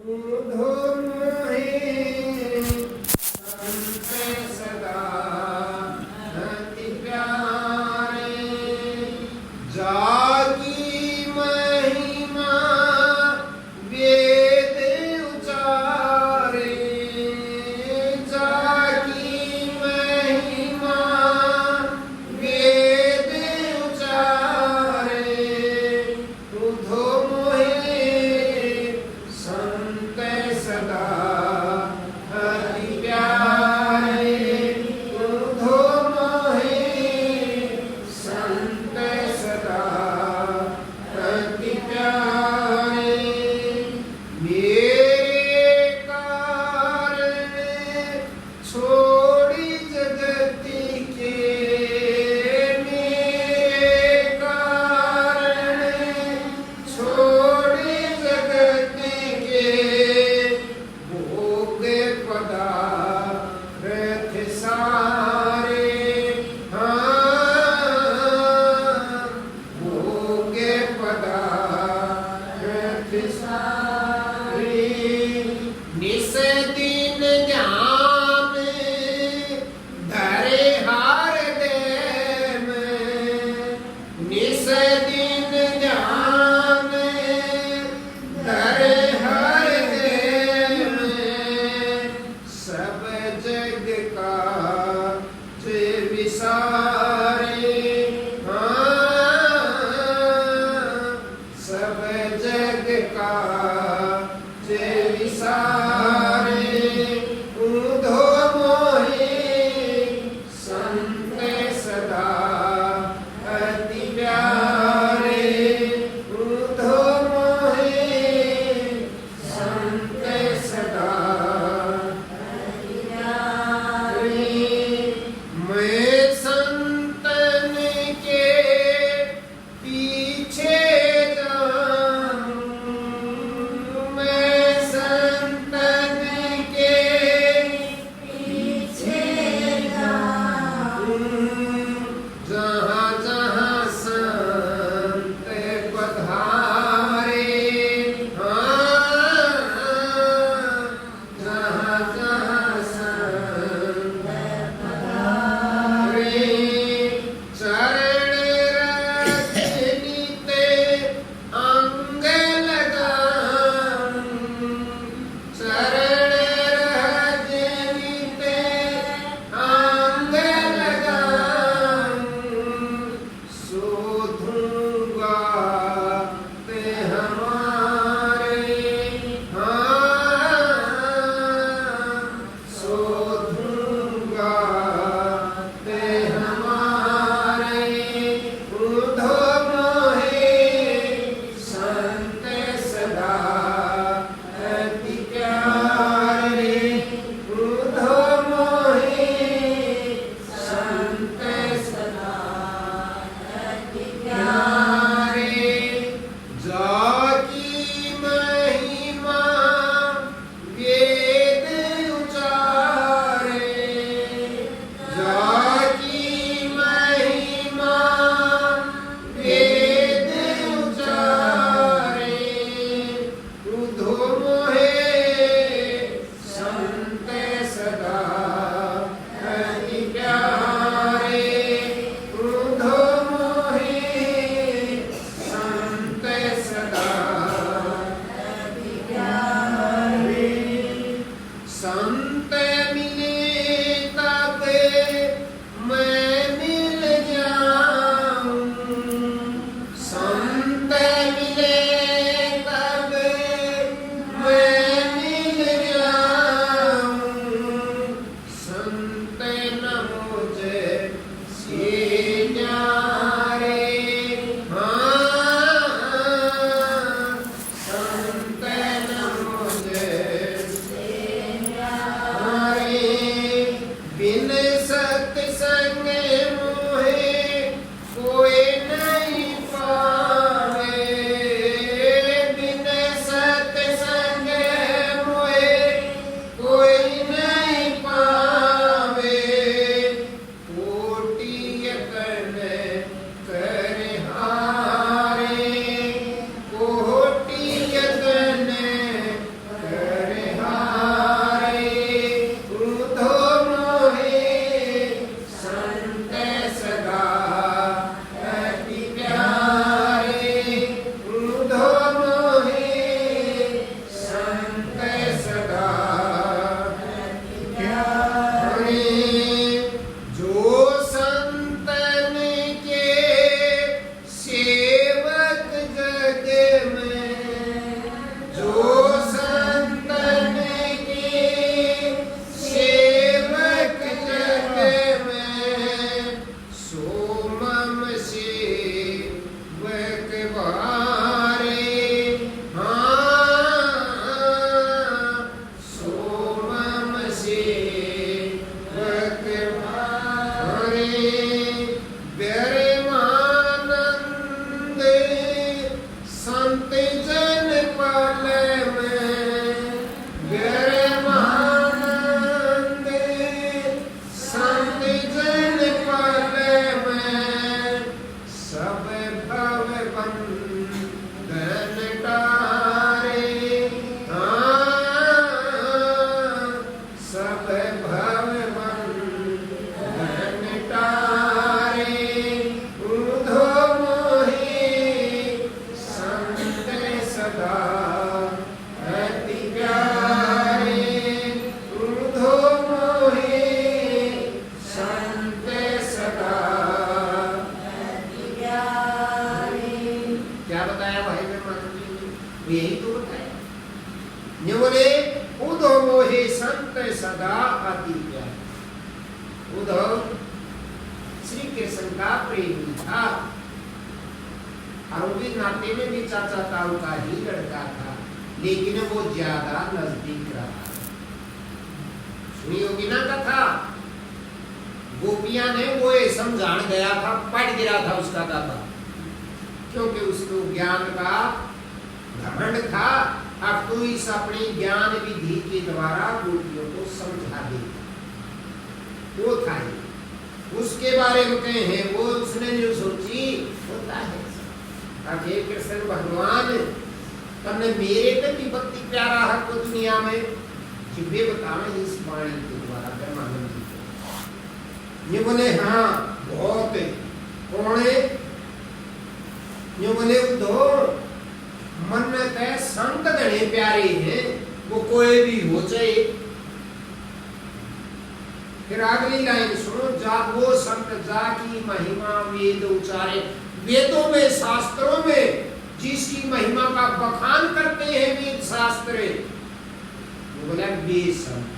ऊर्ध्व मोहे संते सदा अति प्यारे। जाकी महिमा वेद उचारे, जाकी महिमा वेद उचारे। ऊर्ध्व मोहे संते सदा अति प्यारे। ऊर्ध्व मोहे संते सदा अति प्यारे। मेरे कारण छोड़ी जगति के, मेरे कारण छोड़ी जगति के। भोग पदार्थ सारे, हाँ भोग पदार्थ सारे। निस दिन ध्यान धरे हृदय में, निस दिन ध्यान धरे हृदय में। सब जग का जे विसारे, हाँ सब जग का जे विसारे। सदा अति प्यारा। उद्धव श्री कृष्ण का प्रेमी था और भी नाते में भी चाचा ताऊ का ही लड़का था, लेकिन वो ज्यादा नजदीक रहा। सुनी होगी ना कथा, गोपियां ने वो समझान गया था, पट गिरा था उसका दादा, क्योंकि उसको ज्ञान का घमंड था। अब तू इस अपनी ज्ञान विधि के द्वारा गोपियों को समझा दे, वो था उसके बारे में कहे हैं। वो उसने जो सोची होता है, आगे कृष्ण भगवान तुमने मेरे पे भी भक्ति प्यारा है को दुनिया में जिब्बे बतावे इस वाणी के द्वारा ब्रह्मानंद जी को। ये बोले हाँ बहुत कौन है? ये बोले उद्धव मन में कह संत गणे प्यारे हैं, वो कोई भी हो जाए। फिर अगली लाइन सुनो, जा वो संत जा की महिमा वेद उचारे। वेदों में शास्त्रों में जिसकी महिमा का बखान करते हैं वेद शास्त्र, वो बोला वे संत।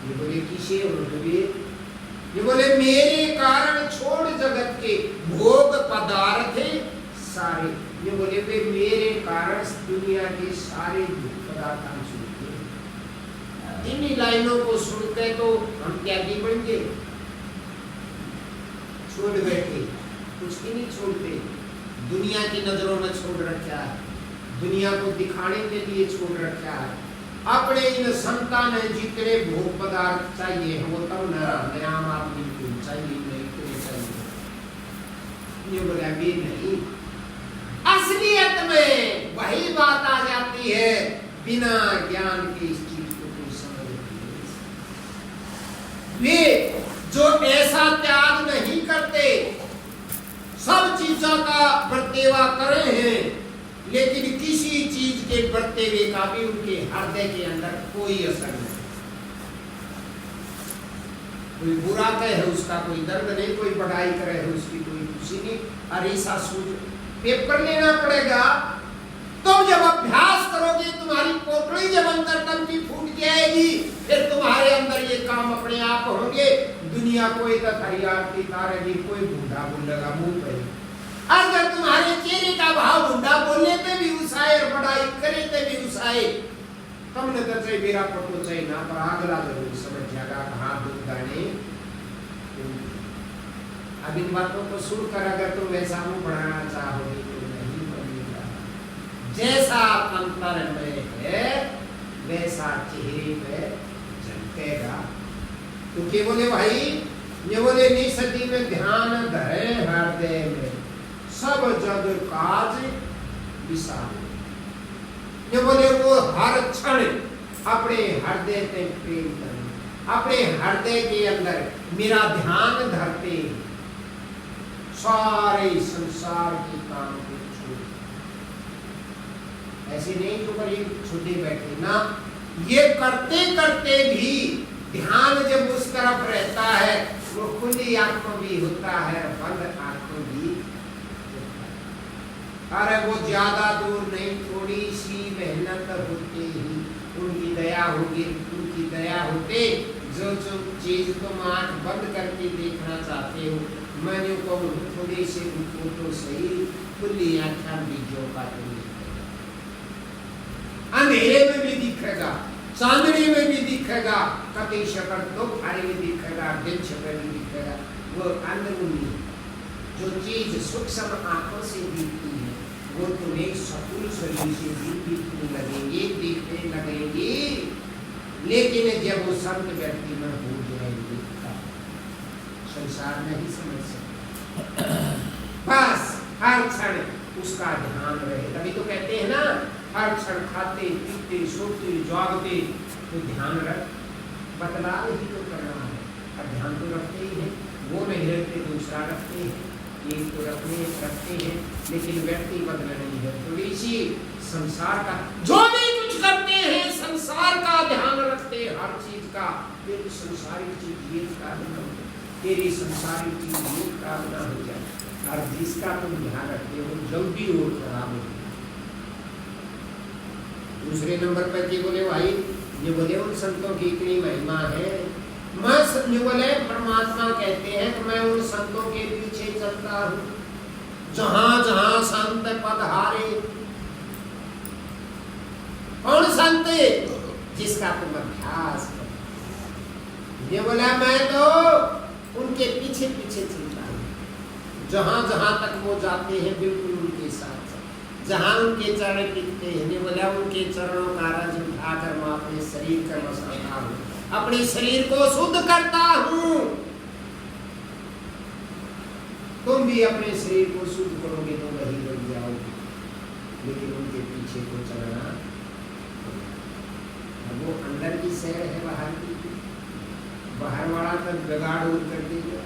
ये बोले किसे? ये बोले मेरे कारण छोड़ जगत के भोग पदार्थ सारे। ये बोले वे मेरे कारण दुनिया के सारे भोग पदार्थ हम छोड़ते। इन लाइनों को सुनते तो हम त्यागी बन गए, छोड़ बैठे, कुछ भी नहीं छोड़ते। दुनिया की नजरों में छोड़ रखा है, दुनिया को दिखाने के लिए छोड़ रखा है। अपने इन संतान जितने भोग पदार्थ चाहिए वो तब न आम आदमी को चाहिए, नहीं तो चाहिए। ये बोला भी नहीं, असलियत में वही बात आ जाती है, बिना ज्ञान के इस चीज को कोई समझ नहीं। वे जो ऐसा त्याग नहीं करते, सब चीजों का बर्तेवा करे हैं, लेकिन किसी चीज के बर्तेवे का भी उनके हृदय के अंदर कोई असर नहीं। कोई बुरा कहे उसका कोई दर्द नहीं, कोई बढ़ाई करे उसकी कोई खुशी नहीं। अरे ऐसा सोच, पेपर लेना पड़ेगा, तुम जब अभ्यास करोगे तुम्हारी पोटली जब अंदर तक की फूट जाएगी, फिर तुम्हारे अंदर ये काम अपने आप होंगे। दुनिया कोई तो हरियाणा तारेगी, कोई बूढ़ा बोलेगा मुंह पे। अगर तुम्हारे चेहरे का भाव बूढ़ा बोलने पे भी उसाए और बढ़ाई करे पे भी उसाए, तुमने तो चाहे मेरा फोटो चाहिए ना, पर अगला जरूर समझ जाएगा कहाँ दुख गाने। अब इन बातों को सुनकर अगर तुम वैसा मुंह बढ़ाना चाहोगे तो नहीं बनेगा। जैसा अंतर में है वैसा चेहरे पे झलकेगा। तो क्या बोले भाई? ये बोले निसती में ध्यान धरे हृदय में, सब जग काज विशाल। ये बोले वो हर क्षण अपने हृदय पे प्रेम करें, अपने हृदय के अंदर मेरा ध्यान धरते, सारे संसार के काम को छोड़। ऐसे नहीं तो करिए छोटे बैठे ना, ये करते करते भी ध्यान जब उस तरफ रहता है, वो खुली आंखों भी होता है, बंद आंखों भी होता है। अरे वो ज्यादा दूर नहीं, थोड़ी सी मेहनत होते ही उनकी दया होगी, उनकी दया होते। जो जो चीज तुम आंख बंद करके देखना चाहते हो, मैंने कहूँ थोड़ी सी फोटो सही, खुली आंखा बीजों का अंधेरे में भी दिखेगा, चांदनी में भी दिखेगा, कति शकल दो भारी में दिखेगा, दिन शकल में दिखेगा। वो अंदरूनी जो चीज सूक्ष्म आंखों से दिखती है, वो तुम्हें सकुल शरीर से भी दिखने लगेंगे, दिखने लगेंगे। लेकिन जब वो संत व्यक्ति में हो जाएंगे, संसार नहीं समझ सकते। बस हर क्षण उसका ध्यान रहे। तभी तो कहते हैं ना, हर क्षण खाते पीते सोते जागते तो ध्यान रख। बदलाव ही तो करना है, अब ध्यान तो रखते ही है, वो नहीं रखते दूसरा रखते हैं, एक तो रखते हैं, लेकिन व्यक्ति बदल नहीं है। थोड़ी सी संसार का जो भी कुछ करते हैं, संसार का ध्यान रखते हैं, हर चीज का। तेरी संसारिक चीज ये कामना हो, तेरी संसारिक चीज ये कामना हो जाए, और जिसका तुम ध्यान रखते हो जल्दी वो खराब हो। दूसरे नंबर पर की बोले भाई, ये बोले उन संतों की इतनी महिमा है, मैं बोले परमात्मा कहते हैं कि मैं उन संतों के पीछे चलता हूँ जहां जहां संत पधारे। कौन संत? जिसका तुम अभ्यास करो। ये बोला मैं तो उनके पीछे पीछे चलता हूँ, जहां जहां तक वो जाते हैं बिल्कुल उनके साथ, जहां उनके चरण टिकते हैं। ये बोला उनके चरणों का रज उठाकर मैं अपने शरीर का मसाता हूँ, अपने शरीर को शुद्ध करता हूँ। तुम भी अपने शरीर को शुद्ध करोगे तो वही बन जाओगे, लेकिन उनके पीछे को चलना। वो अंदर की सैर है, बाहर की। बाहर वाला तक बिगाड़ दूर कर देगा।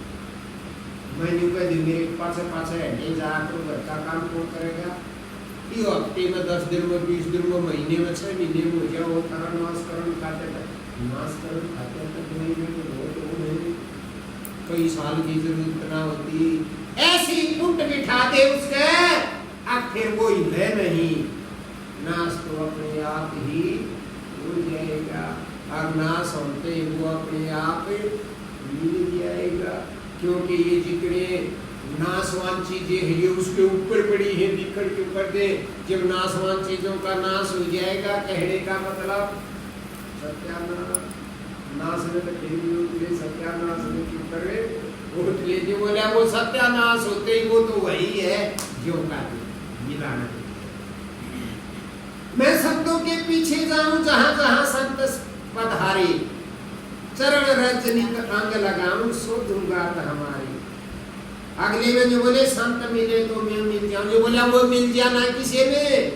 मैं यूँ कह दूँ मेरे पास नहीं जा तो घर का काम कौन करेगा? ये हफ्ते में 10 दिन में 20 दिन में महीने में 6 महीने में हो जाओ करण नामस्करण खाते कई साल की जरूरत ना होती। ऐसी कुंट बिठा दे उसके, अब फिर वो हिले नहीं, नाश तो अपने आप ही हो जाएगा। और नाश होते वो अपने आप मिल जाएगा, क्योंकि ये जितने नाशवान चीजें हैं ये उसके ऊपर पड़ी है, बिखर के ऊपर दे। जब नाशवान चीजों का नाश हो जाएगा, कहने का मतलब सत्यानाश। नाश में तो फिर भी उतरे सत्यानाश में क्यों करे उतरे। जो बोला वो सत्यानाश होते ही वो तो वही है जो का मिलाना। मैं संतों के पीछे जाऊं जहां जहां संत पधारे, चरण रजनित अंग लगाऊं सो दूंगा हमारी। अगले में जो बोले संत मिले तो मैं मिल जाऊं, जो बोला वो मिल जाना किसी में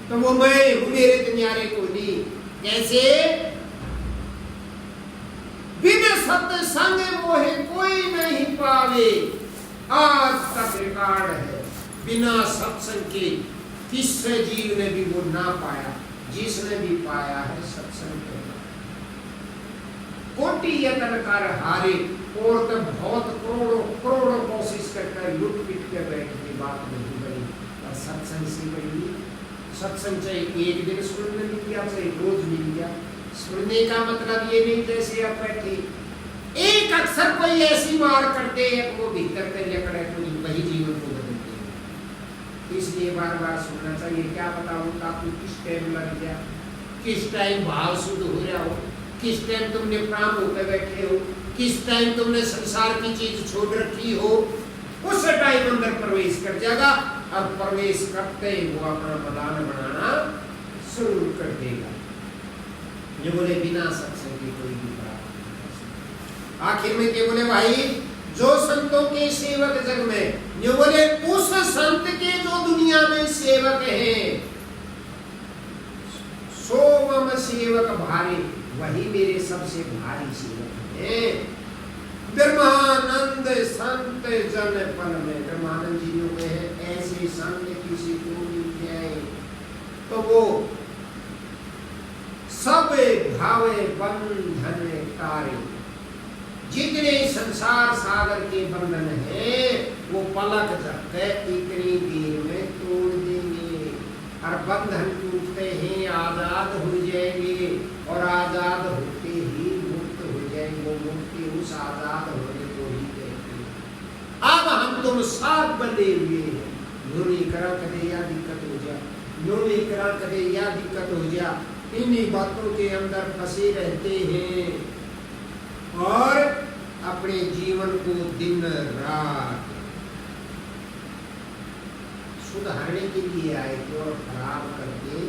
तो वो मैं हूं, मेरे दुनियारे को नहीं। कैसे? बिना सत्संग मोहे कोई नहीं पावे। आज तक रिकॉर्ड है, बिना सत्संग के किस जीव ने भी वो ना पाया। जिसने भी पाया है सत्संग के कोटि यत्न कर हारे, और तो बहुत करोड़ों करोड़ों कोशिश करकर लुट पिट के बैठने बात नहीं बनी। और सत्संग से बनी, सत्संग चाहे एक दिन सुनने मिल गया चाहे रोज मिल गया। सुनने का मतलब ये नहीं जैसे आप बैठे एक अक्सर कोई ऐसी मार करते हैं वो भीतर पे जकड़े तो वही जीवन को बदलते हैं। इसलिए बार बार सुनना चाहिए। क्या पता होता आपको किस टाइम लग गया, किस टाइम भाव शुद्ध हो रहा हो, किस टाइम तुमने प्राण होकर बैठे हो, किस टाइम तुमने संसार की चीज छोड़ रखी हो, उस टाइम अंदर प्रवेश कर जाएगा। अब प्रवेश करते ही वो अपना बदान बनाना शुरू कर देगा। ये बोले बिना सत्संग के कोई भी प्राप्त। आखिर में क्या बोले भाई, जो संतों के सेवक जग में, ये बोले उस संत के जो दुनिया में सेवक हैं, सोमम सेवक भारी, वही मेरे सबसे भारी सेवक हैं। ब्रह्मानंद संत जन पल में, ब्रह्मानंद जी जो है ऐसे संत किसी को मिल जाए तो वो सब भावे बंधन तारे। जितने संसार सागर के बंधन हैं वो पलक झपके इतनी देर में तोड़ देंगे। और बंधन टूटते ही आजाद हो जाएंगे, और आजाद होते ही मुक्त हो जाएंगे। वो मुक्ति उस आजाद होने को ही कहते हैं। अब हम तुम साथ बंधे हुए हैं, यूं करा कदे या दिक्कत हो जा, यूं करा कदे या दिक्कत हो जा, इन्हीं बातों के अंदर फंसे रहते हैं और अपने जीवन को दिन रात सुधारने के लिए आए थे और खराब करके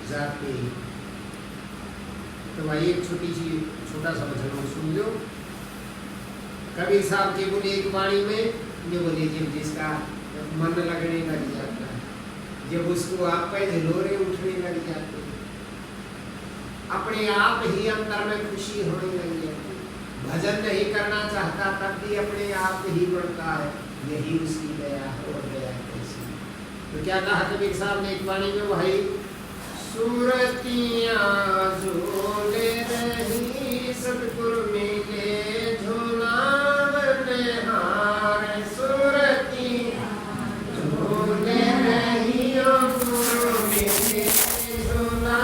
जाते। तो भाई एक छोटा सा वचन सुन लो। कबीर साहब के बोले एक वाणी में, ये बोले जब जिसका मन लगने लग जाता है, जब उसको आप पे झलोरे उठने लग जाते, अपने आप ही अंदर में खुशी होने लग जाती। भजन नहीं करना चाहता तब भी अपने आप ही बढ़ता है। यही उसकी दया है। और दया कैसी? तो क्या कहा कबीर साहब ने एक वाणी में, भाई सूरतियाँ झोले रही सतगुरु मिले झोलावन हार। सूरतियाँ झोले रही गुरु मिले झोला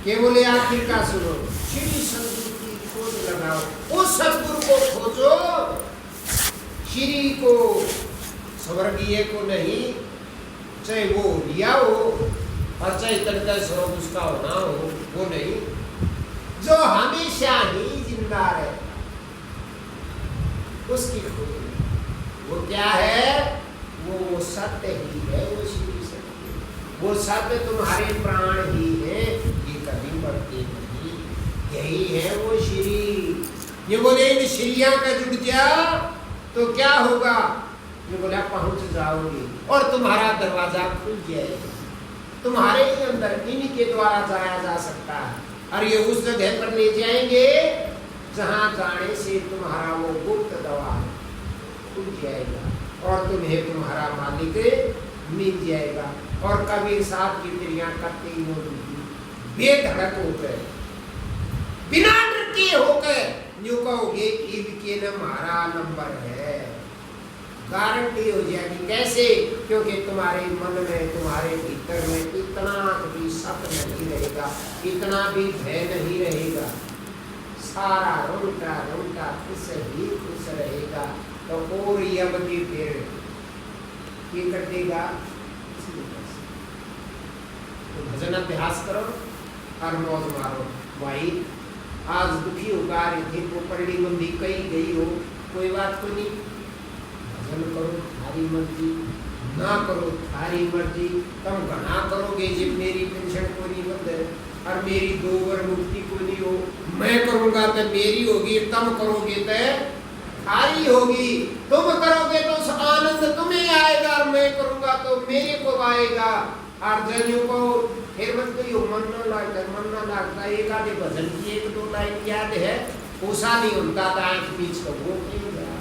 के बोले आखिर का सुनो, श्री सतगुरु की खोज लगाओ, उस सतगुरु को खोजो, श्री को, स्वर्गीय को नहीं, चाहे वो लिया हो और चाहे तड़का स्वरूप उसका होना हो, वो नहीं, जो हमेशा ही जिंदा रहे, उसकी खोज। वो क्या है? वो सत्य ही है, वो श्री सत्य, वो सत्य तुम्हारे प्राण ही है, ये कभी बढ़ते नहीं, यही है वो श्री। ये बोले इन श्रिया का जुड़ जा तो क्या होगा? ये बोला पहुंच जाओगे और तुम्हारा दरवाजा खुल जाएगा, तुम्हारे ही अंदर इन्हीं के द्वारा जाया जा सकता है, और ये उस जगह पर ले जाएंगे जहां जाने से तुम्हारा वो गुप्त द्वार खुल जाएगा और तुम्हें तुम्हारा मालिक मिल जाएगा। और कबीर साहब की क्रिया करते ही वो बेधड़क होकर, बिना डर के होकर यूं कहोगे ईद के न हमारा नंबर है, गारंटी हो जाएगी। कैसे? क्योंकि तुम्हारे मन में, तुम्हारे भीतर में इतना भी शक नहीं रहेगा, इतना भी भय नहीं रहेगा, सारा रोटा रोटा खुश ही खुश रहेगा। तो और यम की फिर ये कर देगा, तो भजन अभ्यास करो और मौज मारो। भाई आज दुखी होकर आ रही थी, वो पलड़ी मंदी कहीं गई हो, कोई बात को नहीं, भजन करो थारी मर्जी, ना करो थारी मर्जी, तुम घना करोगे जब मेरी पेंशन को नहीं बंद है और मेरी 2 बार मुक्ति को नहीं हो, मैं करूंगा तो मेरी होगी, तुम करोगे तो थारी होगी, तुम करोगे तो आनंद तुम्हें आएगा और मैं करूंगा तो मेरे को आएगा। और जनियों को फिर मत कहियो मन ना लगता, एक आधे भजन की 1-2 लाइन याद है, पूछा नहीं होता था आंख बीच का वो नहीं गया।